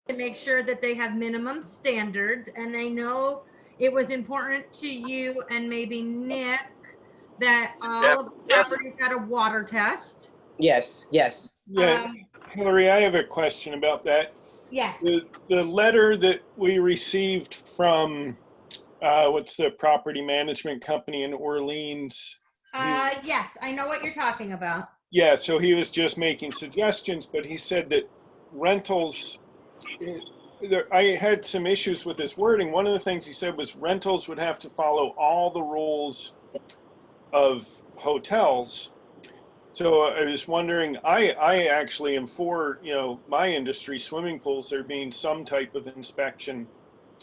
to make sure that they have minimum standards, and I know it was important to you and maybe Nick that all Yep. of the Yep. properties had a water test. Yes, yes. Yeah, Um, Hillary, I have a question about that. yes. The letter that we received from, what's the property management company in Orleans? Yes, I know what you're talking about. Yeah, so he was just making suggestions, but he said that rentals, I had some issues with his wording. One of the things he said was rentals would have to follow all the rules of hotels. So I was wondering, I actually am for, my industry, swimming pools, there being some type of inspection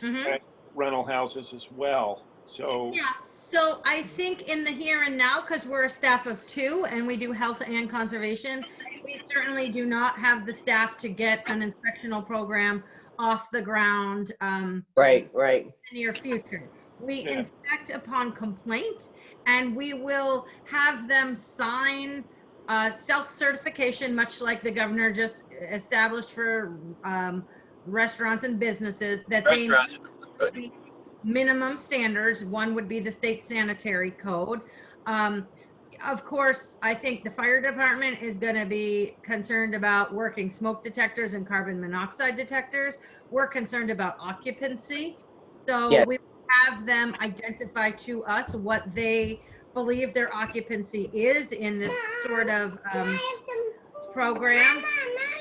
at rental houses as well. So Yeah, so I think in the here and now, because we're a staff of 2 and we do health and conservation, we certainly do not have the staff to get an inspectional program off the ground Right. in the near future. We Yeah. inspect upon complaint, and we will have them sign self-certification, much like the governor just established for restaurants and businesses, that they Restaurants. the minimum standards. One would be the state sanitary code. Of course, I think the fire department is going to be concerned about working smoke detectors and carbon monoxide detectors. We're concerned about occupancy. So Yes. we have them identify to us what they believe their occupancy is in this sort of program.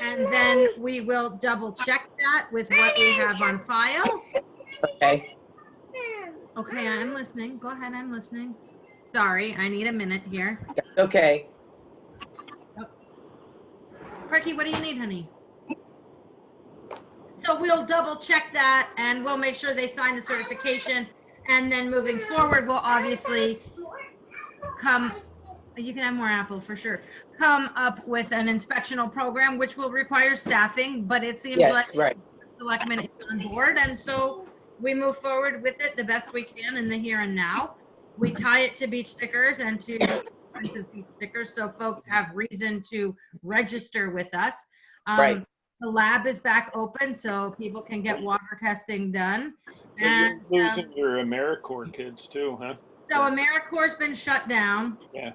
And then we will double check that with what we have on file. Okay. Okay, I'm listening. Go ahead, I'm listening. Sorry, I need a minute here. Okay. Perky, what do you need, honey? So we'll double check that and we'll make sure they sign the certification. And then moving forward, we'll obviously you can have more apple for sure, come up with an inspectional program, which will require staffing, but it seems Yes, like right. selectmen is on board. And so we move forward with it the best we can in the here and now. We tie it to beach stickers and to expensive beach stickers, so folks have reason to register with us. Right. The lab is back open, so people can get water testing done. But And you're losing your AmeriCorps kids too, huh? so AmeriCorps has been shut down. Yeah.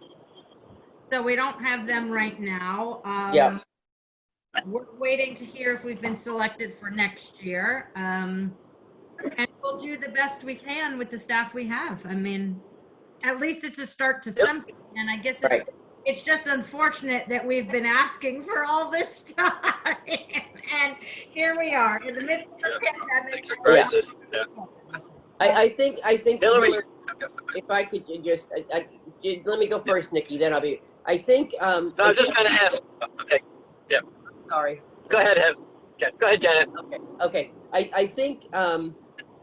So we don't have them right now. Yeah. We're waiting to hear if we've been selected for next year. And we'll do the best we can with the staff we have. I mean, at least it's a start to something. And I guess Right. it's just unfortunate that we've been asking for all this time. And here we are in the midst of the pandemic. Yeah. Yeah. I think Hillary. Hillary, if I could just, let me go first, Nikki, then I'll be, I think, No, I was just going to ask. Okay. Yeah. sorry. Go ahead, Ev. Yeah. Go ahead, Janet. Okay. I think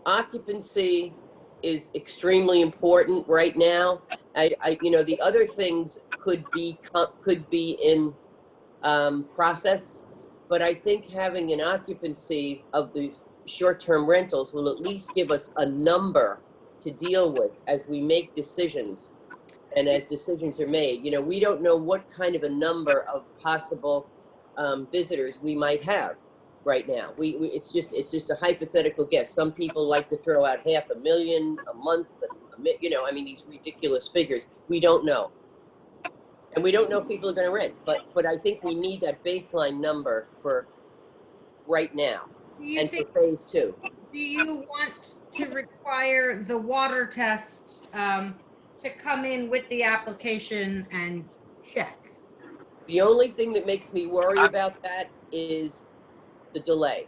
occupancy is extremely important right now. The other things could be in process, but I think having an occupancy of the short-term rentals will at least give us a number to deal with as we make decisions and as decisions are made. We don't know what kind of a number of possible visitors we might have right now. It's just a hypothetical guess. Some people like to throw out 500,000 a month, these ridiculous figures. We don't know. And we don't know if people are going to rent, but I think we need that baseline number for right now and for phase 2. Do you want to require the water test to come in with the application and check? The only thing that makes me worry about that is the delay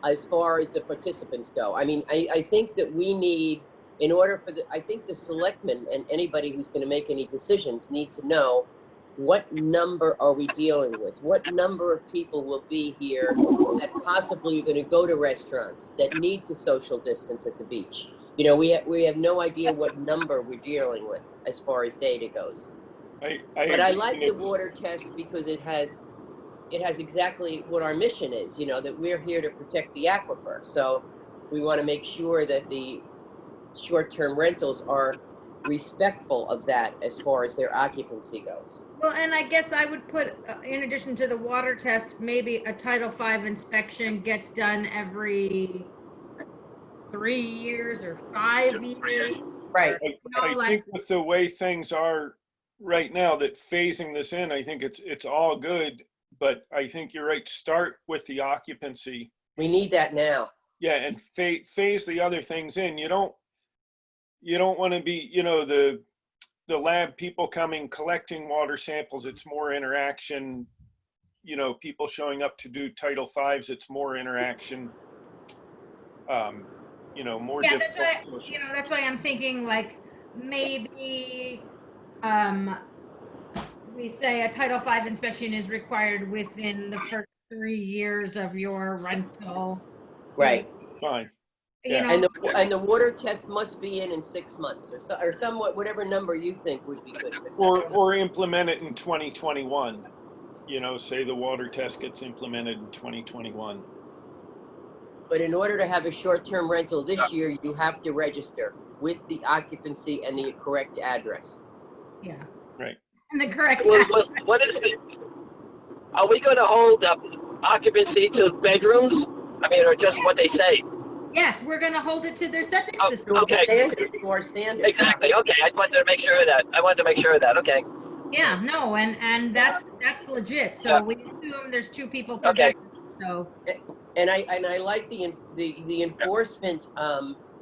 as far as the participants go. I mean, I think that we need, in order for I think the selectmen and anybody who's going to make any decisions need to know what number are we dealing with? What number of people will be here that possibly are going to go to restaurants, that need to social distance at the beach? We have no idea what number we're dealing with as far as data goes. But I like the water test because it has exactly what our mission is, that we're here to protect the aquifer. So we want to make sure that the short-term rentals are respectful of that as far as their occupancy goes. Well, and I guess I would put, in addition to the water test, maybe a Title V inspection gets done every 3 years or 5 years. Right. I think with the way things are right now, that phasing this in, I think it's all good, but I think you're right, start with the occupancy. We need that now. Yeah, and phase the other things in. You don't want to be, the lab people coming, collecting water samples, it's more interaction. People showing up to do Title V's, it's more interaction. More Yeah, difficult. that's why I'm thinking like maybe we say a Title V inspection is required within the first 3 years of your rental. Right. Fine. You Yeah. know, And the water test must be in 6 months or somewhat, whatever number you think would be good. Or implement it in 2021. Say the water test gets implemented in 2021. But in order to have a short-term rental this year, you have to register with the occupancy and the correct address. yeah. Right. And the correct. What is the, are we going to hold occupancy to bedrooms? I mean, or just what they say? Yes, we're going to hold it to their septic Oh, system. okay. More standard. Exactly. Okay. I wanted to make sure of that. Okay. Yeah, no, and that's legit. So Yeah. we assume there's 2 people per Okay. bedroom. So And I like the enforcement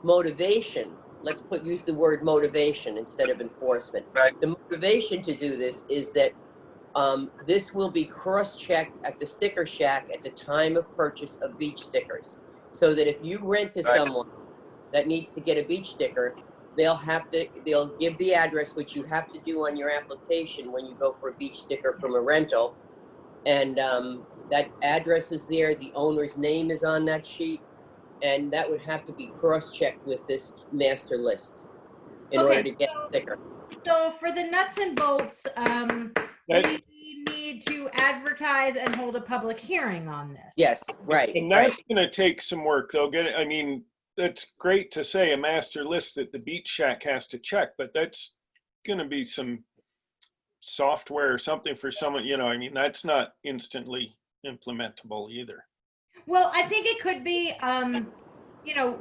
motivation. Let's use the word motivation instead of enforcement. Right. The motivation to do this is that this will be cross-checked at the sticker shack at the time of purchase of beach stickers. So that if you rent to Right. someone that needs to get a beach sticker, they'll give the address, which you have to do on your application when you go for a beach sticker from a rental. And that address is there, the owner's name is on that sheet, and that would have to be cross-checked with this master list in order to get a sticker. So for the nuts and bolts, That- we need to advertise and hold a public hearing on this. Yes, right. And right. that's going to take some work. That's great to say a master list that the beach shack has to check, but that's going to be some software or something for someone, that's not instantly implementable either. Well, I think it could be,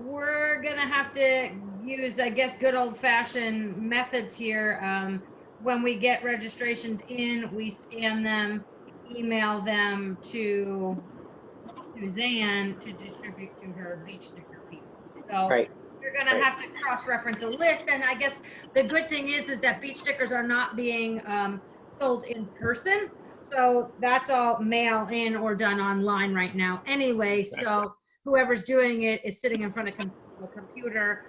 we're gonna have to use, I guess, good old fashioned methods here. When we get registrations in, we scan them, email them to Suzanne to distribute to her beach sticker people. So Right. you're gonna have to cross-reference a list. And I guess the good thing is that beach stickers are not being sold in person. So that's all mail in or done online right now anyway. So whoever's doing it is sitting in front of a computer.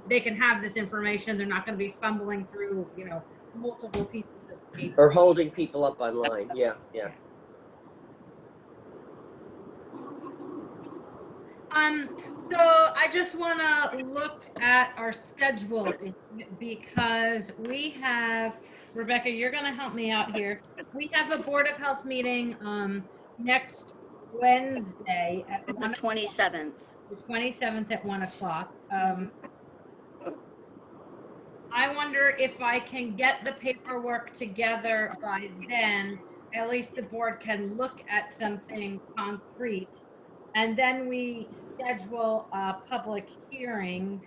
They can have this information. They're not going to be fumbling through, multiple pieces of paper. Or holding people up online. Yeah. So I just want to look at our schedule because we have, Rebecca, you're going to help me out here. We have a Board of Health meeting next Wednesday at The 27th. 27th. The 27th at 1:00. I wonder if I can get the paperwork together by then. At least the board can look at something concrete. And then we schedule a public hearing.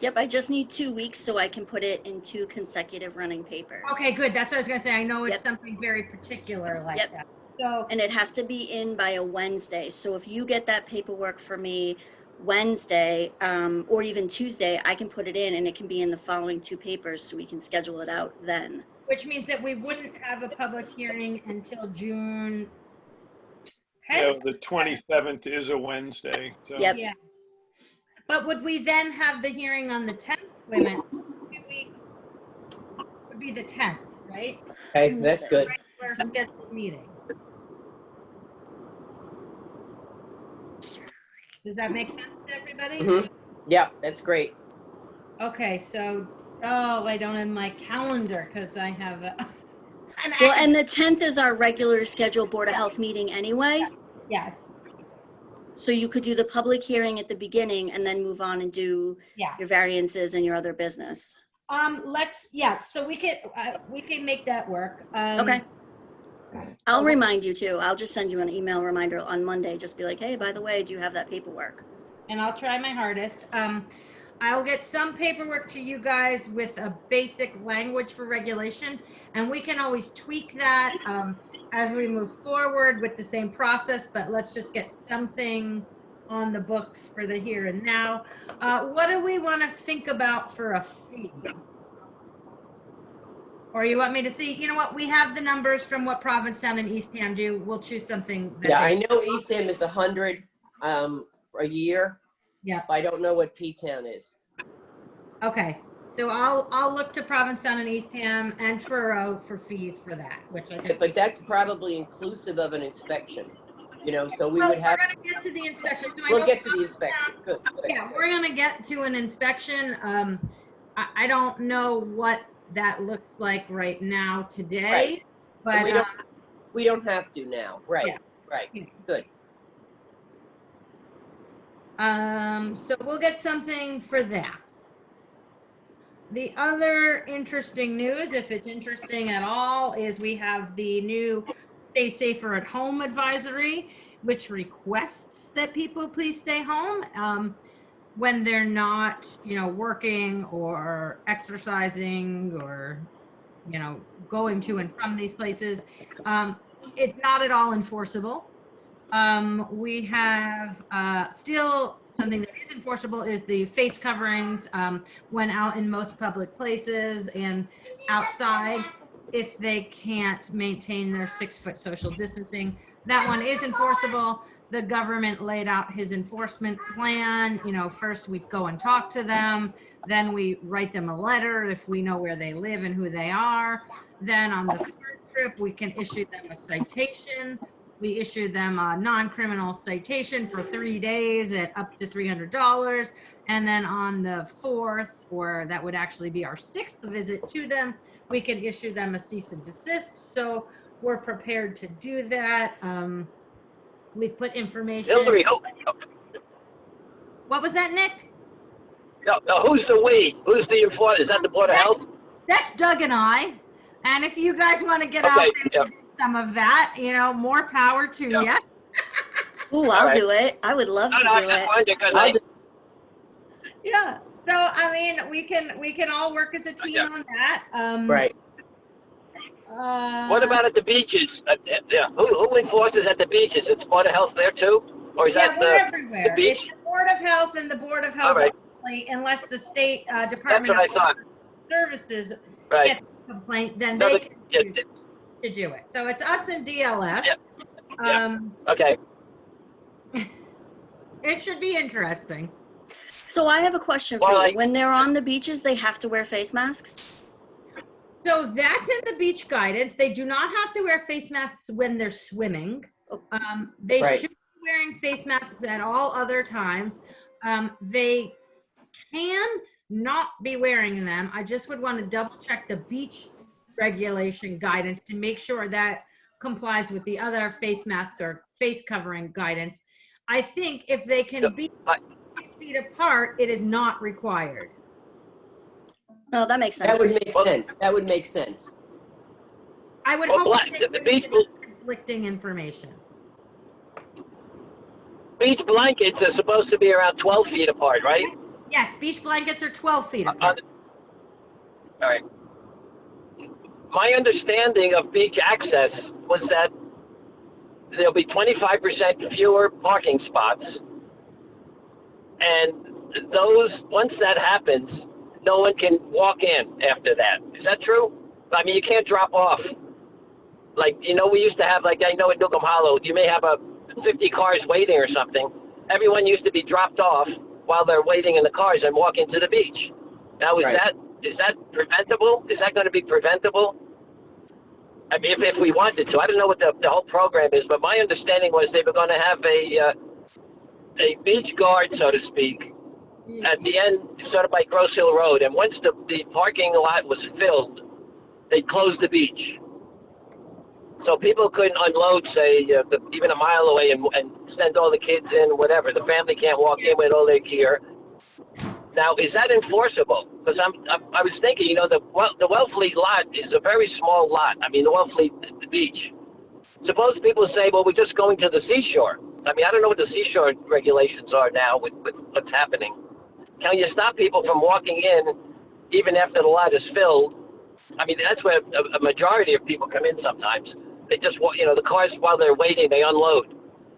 Yep, I just need 2 weeks so I can put it in 2 consecutive running papers. Okay, good. That's what I was gonna say. I know it's Yep. something very particular like Yep. that. So, And it has to be in by a Wednesday. So if you get that paperwork for me Wednesday, or even Tuesday, I can put it in and it can be in the following 2 papers so we can schedule it out then. which means that we wouldn't have a public hearing until June 10th. Yeah, the 27th is a Wednesday. So Yep. Yeah. But would we then have the hearing on the 10th? Wait a minute, 2 weeks would be the 10th, right? Okay, that's good. Our scheduled meeting. Does that make sense to everybody? Mhm. Yeah, that's great. Okay, so, I don't have my calendar because I have an Well, and the 10th is our regular scheduled Board of Health meeting anyway. yes, So you could do the public hearing at the beginning and then move on and do yeah. your variances and your other business. So we can make that work. Okay. I'll remind you too. I'll just send you an email reminder on Monday. Just be like, hey, by the way, do you have that paperwork? And I'll try my hardest. I'll get some paperwork to you guys with a basic language for regulation, and we can always tweak that as we move forward with the same process, but let's just get something on the books for the here and now. What do we want to think about for a fee? Or you want me to see, you know what, we have the numbers from what Provincetown and Eastham do. We'll choose something. that Yeah, they- I know Eastham is 100 a year. Yeah. I don't know what P-Town is. Okay, so I'll look to Provincetown and Eastham and Truro for fees for that, which I think. But that's probably inclusive of an inspection, you know, so we Well, would have, We're gonna get to the inspection. So I we'll know get to the inspection. Good, good. Yeah, we're gonna get to an inspection. I don't know what that looks like right now today, but we don't- We don't have to now, right, Yeah. right, Yeah. good. so we'll get something for that. The other interesting news, if it's interesting at all, is we have the new Stay Safer at Home advisory, which requests that people please stay home when they're not, working or exercising or, going to and from these places. It's not at all enforceable. We have still something that is enforceable is the face coverings when out in most public places and outside if they can't maintain their 6-foot social distancing. That one is enforceable. The government laid out his enforcement plan. First we go and talk to them. Then we write them a letter if we know where they live and who they are. Then on the third trip, we can issue them a citation. We issued them a non-criminal citation for 3 days at up to $300. And then on the 4th, or that would actually be our 6th visit to them, we can issue them a cease and desist. So we're prepared to do that. We've put information. Hillary, What was that, Nick? no, who's the we? Who's the enforcer? Is that the Board of Health? That's Doug and I. And if you guys want to get out Okay, there yeah. and do some of that, more power to Yeah. you. Ooh, I'll right. do it. I would love No, to no, I do just it. wanted because I'll do- Yeah. So we can all work as a team Yeah. on that. Right, what about at the beaches? Yeah, who enforces at the beaches? It's Board of Health there too? Or is Yeah, that we're everywhere. beach? It's the Board of Health and the Board of Health All right. only, unless the state That's Department what I of thought. Services Right. gets a complaint, then No, they but- can yeah, choose to do it. So it's us and DLS. Yeah. Okay. It should be interesting. So I have a question for Well, you. When they're on the beaches, they have to wear face masks? So that's in the beach guidance. They do not have to wear face masks when they're swimming. They Right. should be wearing face masks at all other times. They can not be wearing them. I just would want to double check the beach regulation guidance to make sure that complies with the other face mask or face covering guidance. I think if they can be 6 feet apart, it is not required. No, that makes that sense. would make sense, that would make sense. I would Well, hope black- that the they beach wouldn't give us conflicting information. Beach blankets are supposed to be around 12 feet apart, right? Yes, beach blankets are 12 feet All apart. right. My understanding of beach access was that there'll be 25% fewer parking spots. And once that happens, no one can walk in after that. Is that true? I mean, you can't drop off. Like, we used to have, I know at Newcomb Hollow, you may have 50 cars waiting or something. Everyone used to be dropped off while they're waiting in the cars and walk into the beach. Now, is Right. that preventable? Is that going to be preventable? I mean, if we wanted to. I don't know what the whole program is, but my understanding was they were going to have a beach guard, so to speak, at the end, sort of by Grosse Hill Road. And once the parking lot was filled, they closed the beach. So people couldn't unload, say, even a mile away and send all the kids in, whatever. The family can't walk in with all their gear. Now, is that enforceable? Because I was thinking, you know, the Wellfleet lot is a very small lot. I mean, the Wellfleet the beach. Suppose people say, well, we're just going to the seashore. I mean, I don't know what the seashore regulations are now with what's happening. Can you stop people from walking in even after the lot is filled? I mean, that's where a majority of people come in sometimes. They just, you know, the cars, while they're waiting, they unload.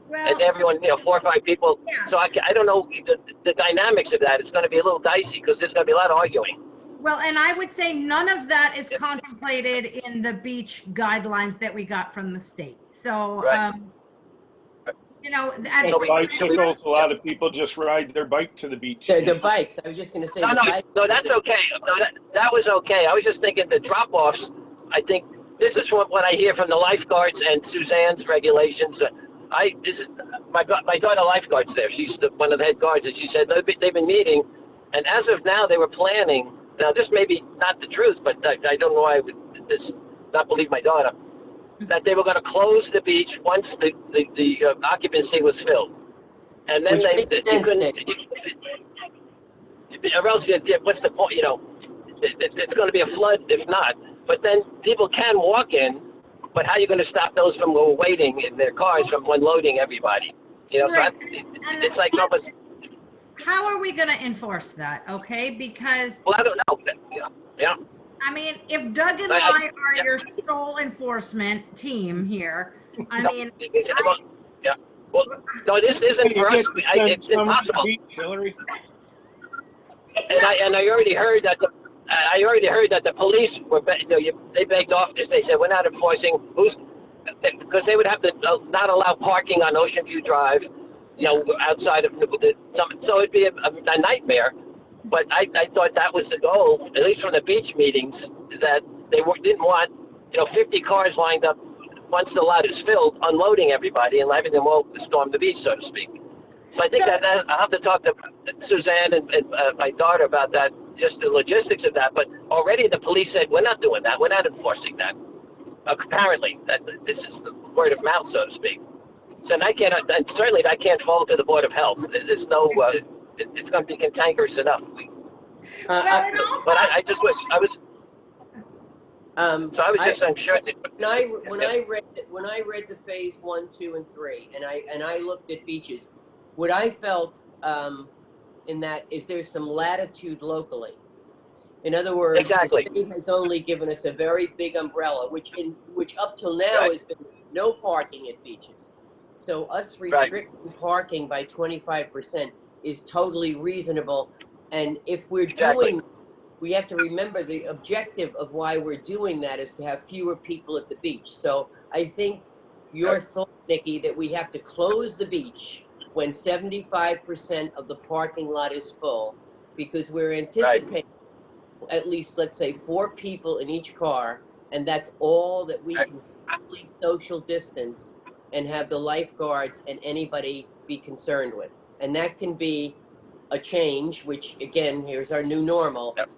Well, And everyone, you know, 4 or 5 people. Yeah. So I don't know the dynamics of that. It's going to be a little dicey because there's going to be a lot of arguing. well, and I would say none of that is contemplated in the beach guidelines that we got from the state. So, Right. you know, And Nobody- bicycles, a lot of people just ride their bike to the beach. The bikes, I was just gonna say No, the no, bikes. no, that's okay. No, that was okay. I was just thinking the drop-offs. I think this is what I hear from the lifeguards and Suzanne's regulations. My daughter lifeguards there. She's one of the head guards, and she said they've been meeting, and as of now they were planning. Now this may be not the truth, but I don't know why I would not believe my daughter. That they were going to close the beach once the occupancy was filled, and then Which they makes sense, couldn't. Nick. Or else, what's the point? You know, it's going to be a flood if not. But then people can walk in. But how are you going to stop those from waiting in their cars from unloading everybody? You know, Right. so it's like almost. how are we going to enforce that? Okay, because Well, I don't know. Yeah. I mean, if Doug and I- I are yeah. your sole enforcement team here, I No, mean, yeah. Well, no, this isn't You for us. get to spend It's summer on the impossible. beach, Hillary. And I already heard that the police were they begged off this. They said we're not enforcing because they would have to not allow parking on Ocean View Drive, you know, outside of so it'd be a nightmare. But I thought that was the goal, at least from the beach meetings, that they didn't want 50 cars lined up once the lot is filled, unloading everybody and having them all storm the beach, so to speak. So I think So- that I'll have to talk to Suzanne and my daughter about that, just the logistics of that. But already the police said, we're not doing that. We're not enforcing that. Apparently, that this is the word of mouth, so to speak. So and certainly that can't fall to the Board of Health. There's no, it's going to be cantankerous enough. well, it all But I just wish, I was just unsure. When I read the phase 1, 2, and 3, and I looked at beaches, what I felt in that is there's some latitude locally. In other words, Exactly. the state has only given us a very big umbrella, which up till now Right. has been no parking at beaches. So us restricting parking by 25% is totally reasonable. And if we're Exactly. we have to remember the objective of why we're doing that is to have fewer people at the beach. So I think your thought, Nikki, that we have to close the beach when 75% of the parking lot is full, because we're anticipating at least, let's say, 4 people in each car, and that's all that we can safely social distance and have the lifeguards and anybody be concerned with. And that can be a change, which again, here's our new normal. Yep.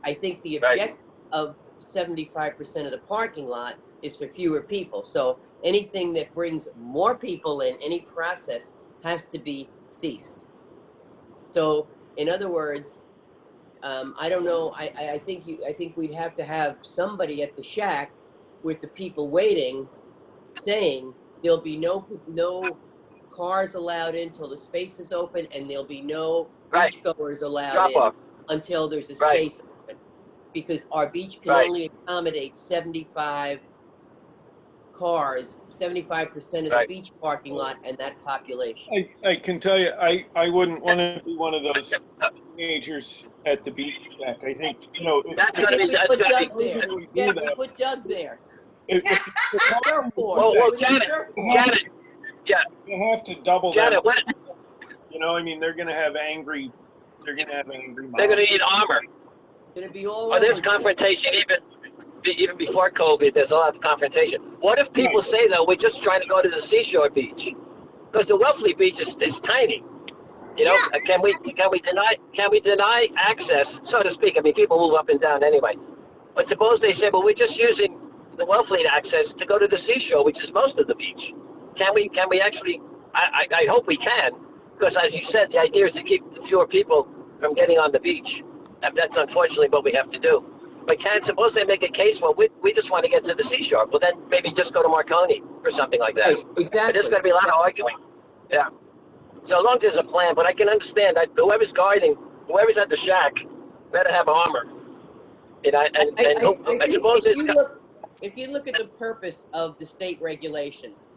I think the Right. objective of 75% of the parking lot is for fewer people. So anything that brings more people in, any process has to be ceased. So in other words, I don't know. I think we'd have to have somebody at the shack with the people waiting, saying there'll be no cars allowed in till the space is open, and there'll be no Right. beachgoers allowed Drop in off. until there's a Right. space open, because our beach can Right. only accommodate 75 cars, 75% of Right. the beach parking lot, and that population. I can tell you, I wouldn't want to be one of those teenagers at the beach shack. I think, if, That's I gonna think be, we that's put gonna Doug be, there. we do Yeah, we that. put Doug there. If the car Therefore, Well, we Janet, therefore- Janet, you have to double that. Janet, what, They're going to have angry moms. they're gonna need armor. Gonna be all Oh, there's over. confrontation even before COVID. There's a lot of confrontation. What if people say though, we're just trying to go to the seashore beach? Because the Wellfleet beach is tiny. Yeah. Can we deny access, so to speak? I mean, people move up and down anyway. But suppose they say, well, we're just using the Wellfleet access to go to the seashore, which is most of the beach. Can we actually? I hope we can, because as you said, the idea is to keep fewer people from getting on the beach. And that's unfortunately what we have to do. But suppose they make a case, well, we just want to get to the seashore. Well, then maybe just go to Marconi or something like that. Right, exactly. But there's going to be a lot of arguing. Yeah. So as long as there's a plan, but I can understand that whoever's guarding, whoever's at the shack, better have armor. You know, I think suppose if you look at the purpose of the state regulations,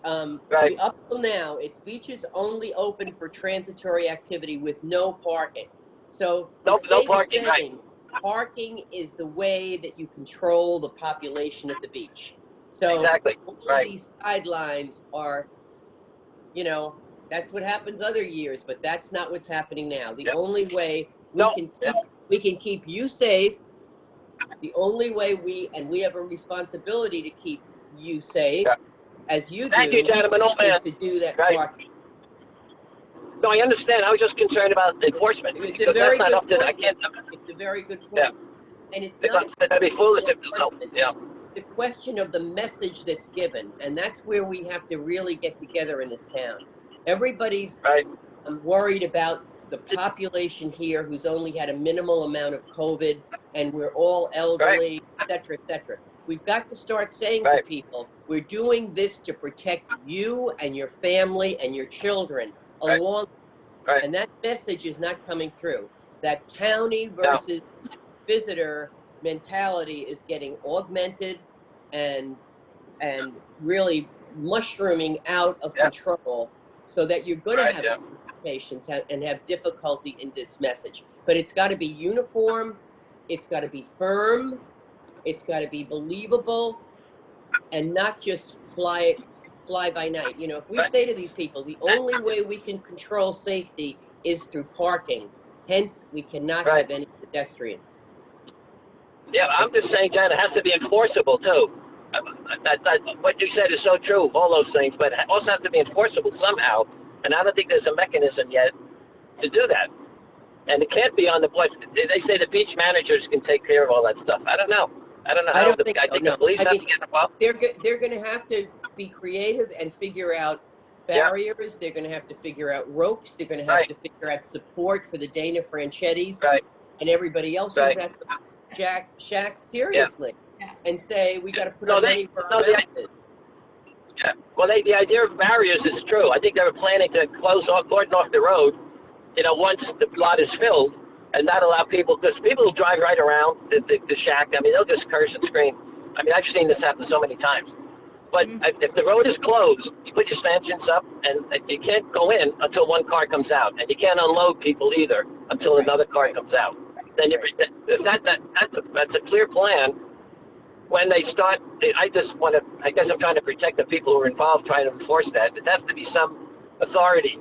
Right. up till now, it's beaches only open for transitory activity with no parking. So the No state is parking, right. saying parking is the way that you control the population at the beach. So Exactly. all of Right. these guidelines are, you know, that's what happens other years, but that's not what's happening now. The Yep. only way No, we can keep you safe, the only way we have a responsibility to keep you safe, Yeah. as you Thank you, do, gentlemen. Old man. is to do that Right. parking. No, I understand. I was just concerned about enforcement. It's a because very that's not good up to, I point. can't, It's a very good point. Yeah. And it's it's not not, that'd be foolish if, no, enforcement. yeah. The question of the message that's given, and that's where we have to really get together in this town. Everybody's Right. worried about the population here who's only had a minimal amount of COVID, and we're all elderly, et cetera, et cetera. We've got to start saying to Right. people, we're doing this to protect you and your family and your children Right. along. Right. And that message is not coming through. That townie versus visitor mentality is getting augmented and really mushrooming out of Yeah. control, so that you're going to Right, have yeah. patients and have difficulty in this message. But it's got to be uniform, it's got to be firm, it's got to be believable, and not just fly by night. You know, if we Right. say to these people, the only way we can control safety is through parking, hence we cannot Right. have any pedestrians. Yeah, I'm just saying, John, it has to be enforceable too. What you said is so true, all those things, but it also has to be enforceable somehow. And I don't think there's a mechanism yet to do that. And it can't be on the board. They say the beach managers can take care of all that stuff. I don't know. I don't know. I how don't the, think I so, think no. the police I have mean, to get involved. They're going to have to be creative and figure out barriers. They're going to have to figure out ropes. They're going to have Right. to figure out support for the Dana Franchettis Right. and everybody else Right. who's at the shack seriously, Yeah. and say we got to put No, our they- money where no, our they- mouth is. Yeah. Well, the idea of barriers is true. I think they were planning to cordon off the road, you know, once the lot is filled, and not allow people, because people will drive right around the shack. I mean, they'll just curse and scream. I mean, I've seen this happen so many times. But if the road is closed, you put your stanchions up, and you can't go in until one car comes out, and you can't unload people either until Right, another car right. comes out. Then you, that's a clear plan. When they start, I guess I'm trying to protect the people who are involved, trying to enforce that. There has to be some authority,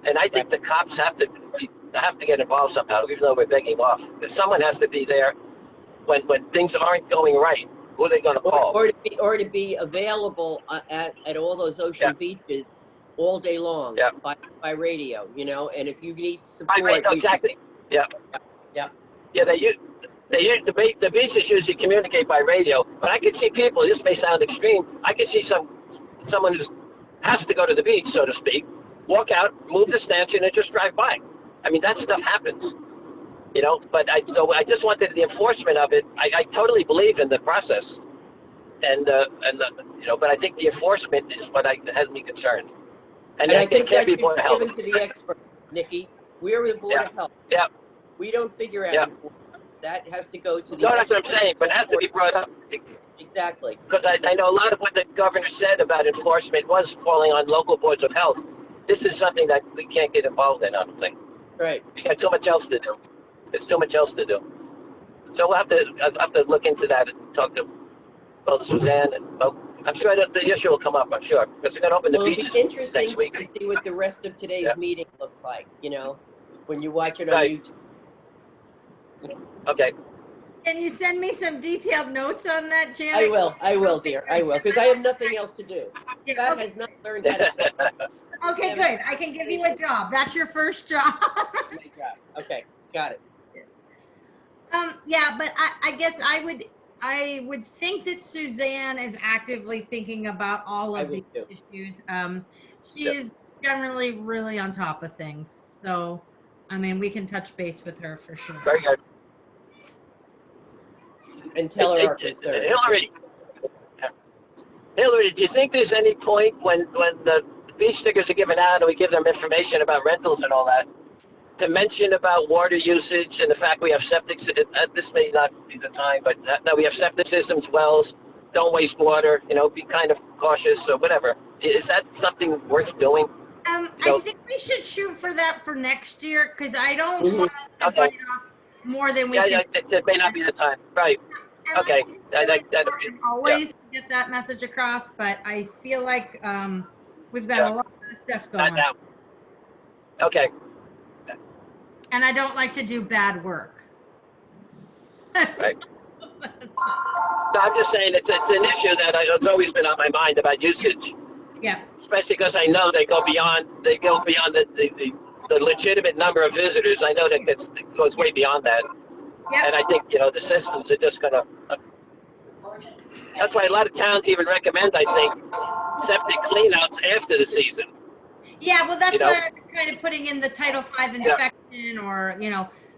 and I think the cops have to get involved somehow, even though we're begging off. Someone has to be there when things aren't going right. Who are they going to call? Or to be available at all those ocean Yeah. beaches all day long Yeah. by radio, you know. And if you need support, Right, exactly. Yeah. Yeah. Yeah, the beaches usually communicate by radio, but I could see people. This may sound extreme. I could see someone who has to go to the beach, so to speak, walk out, move the stanchion, and just drive by. I mean, that stuff happens. You know, but I just wanted the enforcement of it. I totally believe in the process, you know, but I think the enforcement is what has me concerned. And I think it can't that be should Board be of Health. given to the expert, Nikki. We're the Board of Health. Yeah. We don't figure out Yeah. enforcement. That has to go to the No, that's what I'm expert saying, but it has to be brought up. Exactly. Because I know a lot of what the governor said about enforcement was falling on local boards of health. This is something that we can't get involved in, I don't think. Right. We got so much else to do. There's so much else to do. So I'll have to look into that and talk to both Suzanne and I'm sure that the issue will come up, I'm sure. Because they're going to open the Well, it'll beaches be interesting next week. to see what the rest of today's Yeah. meeting looks like, you know, when you watch it on Right. YouTube. Okay. Can you send me some detailed notes on that, Janet? I will, dear. I will, because I have nothing else to do. Yeah, Scott okay. has not learned how to talk. Okay, good. I can give you a job. That's your first job. My job. Okay, got it. Yeah, but I guess I would think that Suzanne is actively thinking about all I of would these too. issues. She is generally really on top of things. So I mean, we can touch base with her for sure. Very good. And tell her our concerns. Hillary, do you think there's any point when the beach stickers are given out and we give them information about rentals and all that, to mention about water usage and the fact we have septic, this may not be the time, but that we have septic systems, wells, don't waste water, be kind of cautious or whatever. Is that something worth doing? I think we should shoot for that for next year, because I don't Mhm. want us to Okay. bite off more than we Yeah, can. it may not be the time. Right. And I Okay. think it's really That- important always to get that message across, but I feel like we've got Yeah. a lot of stuff Not going, now. Okay. and I don't like to do bad work. Right. So I'm just saying it's an issue that it's always been on my mind about usage, Yeah, especially because I know they go beyond the legitimate number of visitors. I know that it goes way beyond that. Yep. And I think, the systems are just going to, that's why a lot of towns even recommend, I think, septic cleanouts after the season. yeah. Well, that's You know? why I was kind of putting in the Title V inspection, or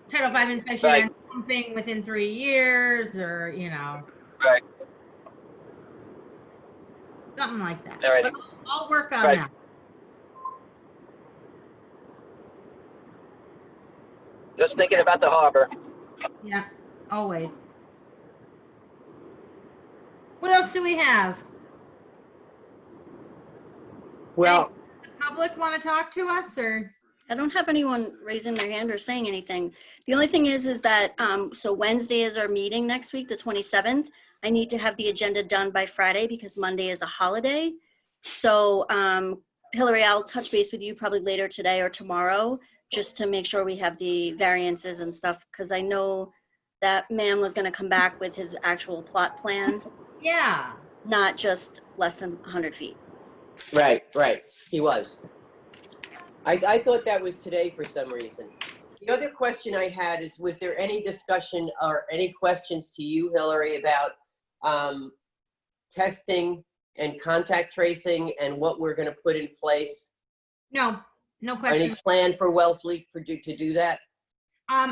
Title V inspection Right. and pumping within 3 years, or Right. something like that. All right. But I'll work on Right. that. Just thinking about the harbor. Yeah, always. What else do we have? Well, The public want to talk to us, or? I don't have anyone raising their hand or saying anything. The only thing is that, so Wednesday is our meeting next week, the 27th. I need to have the agenda done by Friday because Monday is a holiday. So Hillary, I'll touch base with you probably later today or tomorrow, just to make sure we have the variances and stuff, because I know that man was gonna come back with his actual plot plan, Yeah. not just less than 100 feet. right, he was. I thought that was today for some reason. The other question I had is, was there any discussion or any questions to you, Hillary, about testing and contact tracing and what we're going to put in place? No Any question. plan for Wellfleet to do that?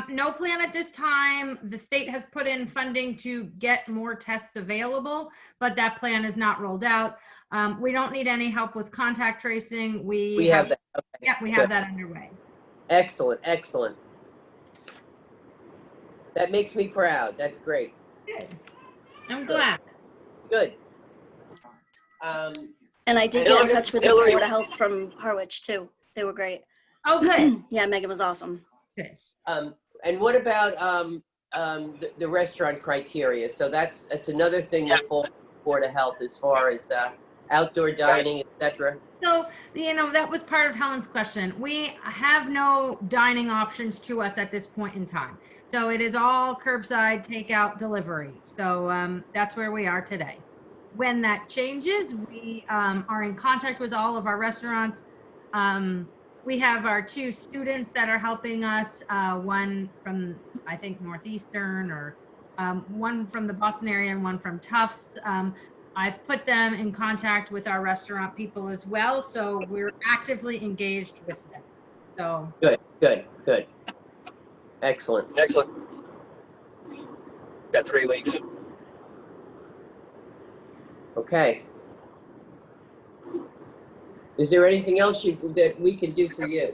No plan at this time. The state has put in funding to get more tests available, but that plan is not rolled out. We don't need any help with contact tracing. We have that. Okay. Yeah, we have Good. that underway. Excellent. That makes me proud. That's great. Good. I'm glad. Good. And I did get in touch with the Hillary- Board of Health from Harwich too. They were great. Oh, good. Yeah, Megan was awesome. Good. And what about the restaurant criteria? So that's another thing that falls Board of Health as far as outdoor dining, etc. So, that was part of Helen's question. We have no dining options to us at this point in time. So it is all curbside, takeout, delivery. So that's where we are today. When that changes, we are in contact with all of our restaurants. We have our 2 students that are helping us, one from, I think, Northeastern, or one from the Boston area and one from Tufts. I've put them in contact with our restaurant people as well, so we're actively engaged with them. So Good. Excellent. Got 3 weeks. Okay. Is there anything else that we can do for you?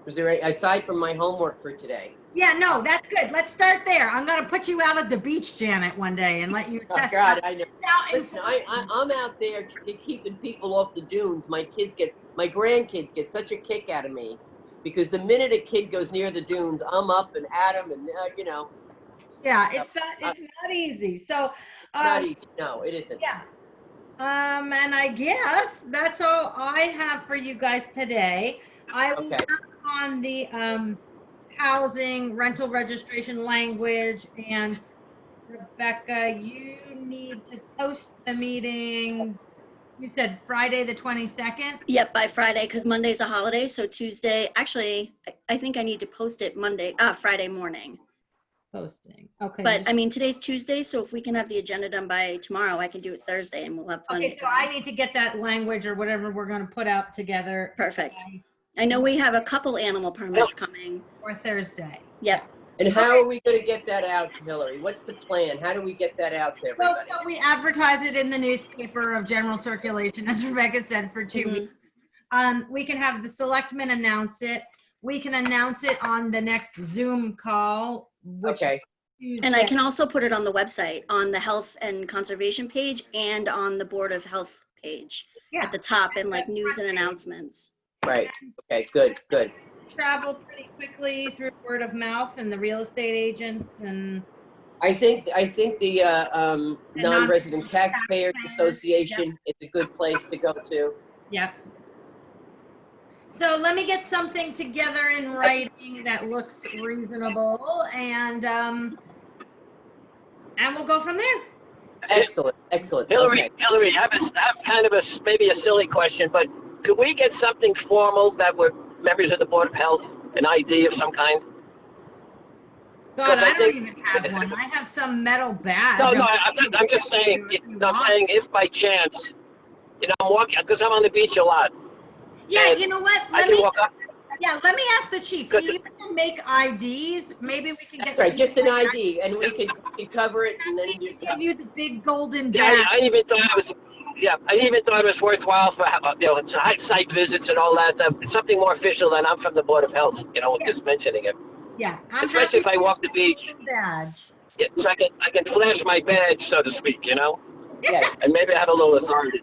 Is there aside from my homework for today? yeah, no, that's good. Let's start there. I'm gonna put you out at the beach, Janet, one day and let you Oh test God, out. I know. Listen, I'm out there keeping people off the dunes. My grandkids get such a kick out of me, because the minute a kid goes near the dunes, I'm up and at them, and Yeah, it's not easy. So, not easy. No, it isn't. yeah. And I guess that's all I have for you guys today. I will Okay. work on the housing rental registration language, and Rebecca, you need to post the meeting. You said Friday the 22nd? Yep, by Friday, because Monday's a holiday, so Tuesday, actually, I think I need to post it Friday morning. Posting. Okay. But I mean, today's Tuesday, so if we can have the agenda done by tomorrow, I can do it Thursday and we'll have plenty Okay, of so time. I need to get that language or whatever we're gonna put out together. Perfect. by I know we have a couple animal permits coming. Or Thursday. Yep. And how are we going to get that out, Hillary? What's the plan? How do we get that out to Well, everybody? so we advertise it in the newspaper of general circulation, as Rebecca said, for 2 weeks. We can have the selectmen announce it. We can announce it on the next Zoom call, which Okay, And I can also put it on the website, on the Health and Conservation page and on the Board of Health page Yeah. at the top in like news and announcements. right. Okay, good, good. travel pretty quickly through word of mouth and the real estate agents and I think the Non-Resident Taxpayers Association is a good place to go to. yeah. So let me get something together in writing that looks reasonable and we'll go from there. Excellent, excellent. Hillary, Okay. Hillary, have kind of maybe a silly question, but could we get something formal that we're members of the Board of Health, an ID of some kind? God, I I don't think- even have one. I have some metal badge. No, I'm just saying, I'm saying if by chance, I'm walking, because I'm on the beach a lot. Yeah, you know what? I can walk up. Let me ask the chief. Good. He can make IDs. Maybe we can get. Right, just an ID, and we can cover it, and then We just, can give you the big golden Yeah, badge. I even thought it was worthwhile for site visits and all that. Something more official than I'm from the Board of Health. Just mentioning it. Yeah, I'm Especially if happy I walk to the beach. give you the badge. Yeah, so I can flash my badge, so to speak. yes, And maybe I have a little authority.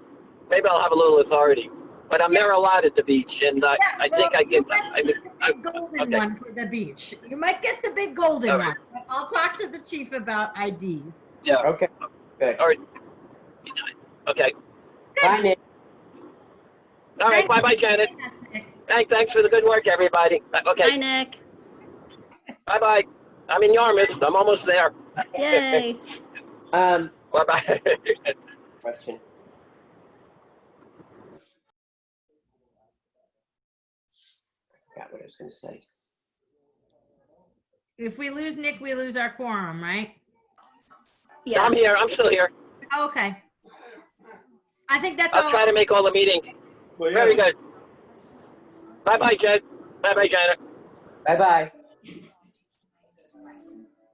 Maybe I'll have a little authority. But I'm there a lot at the beach, and I think I you can. might get the big golden okay. one for the beach. You might get the big golden All right. one. I'll talk to the chief about IDs. Yeah. okay, good. All right. Okay. Bye, Nick. All right. Bye, bye, Janet. Nick. Thanks for the good work, everybody. Hi, Okay. Nick. Bye, bye. I'm in Yarmouth. I'm almost there. Yay. Bye, bye. Question. I forgot what I was gonna say. If we lose Nick, we lose our quorum, right? Yeah. I'm here. I'm still here. Oh, okay. I think that's I'll all. try to make all the meetings. Well, Very yeah, good. Bye, bye, Jed. Bye, bye, Janet. Bye-bye.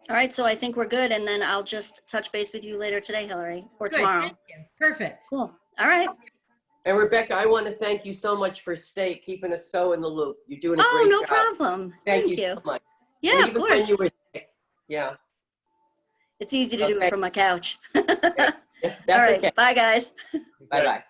All right, so I think we're good, and then I'll just touch base with you later today, Hillary, or Good, tomorrow. thank you. Perfect. Cool. All right. And Rebecca, I want to thank you so much for keeping us so in the loop. You're doing a Oh, great no job. problem. Thank you so much. Yeah, of Even when course. you were sick. Yeah, It's easy to do Okay. it from my couch. that's All right. okay. Bye, guys. Bye-bye.